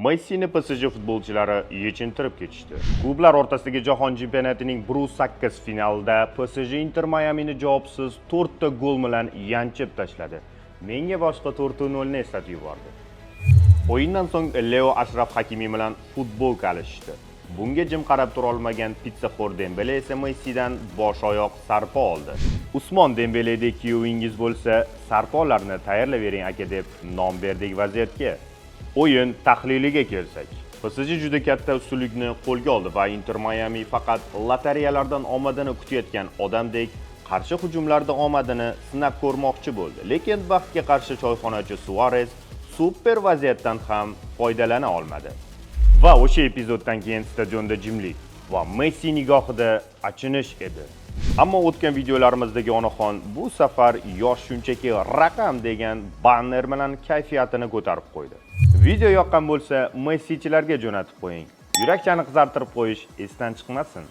Messini PSG futbolchilari yechintirib ketishdi. Klublar o'rtasidagi jahon chempionatining 1/8 finalida PSG Inter Miamini javobsiz 4 ta gol bilan yanchib tashladi. Menga boshqa 4-0 ni eslatib yubordi. O'yindan so'ng Leo Ashraf Hakimi bilan futbolka alishdi. Bunga jim qarab tura olmagan pitssaxo'r Dembele esa Messidan bosh-oyoq sarpo oldi. Usmon Dembeledek kuyovingiz bo'lsa, sarpolarni tayyorlavering aka deb nom berdik vaziyatga. O'yin tahliliga kelsak, PSG juda katta ustunlikni qo'lga oldi va Inter Miami faqat lotereyalardan omadini kutayotgan odamdek qarshi hujumlarda omadini sinab ko'rmoqchi bo'ldi. Lekin baxtga qarshi choyxonachi Suarez super vaziyatdan ham foydalana olmadi. Va o'sha epizoddan keyin stadionda jimlik va Messi nigohida achinish edi. Ammo o'tgan videolarimizdagi onaxon bu safar yosh shunchaki raqam degan banner bilan kayfiyatini ko'tarib qo'ydi. Video yoqqan bo'lsa, Messichilarga jo'natib qo'ying. Yurakchani qizartirib qo'yish esdan chiqmasin.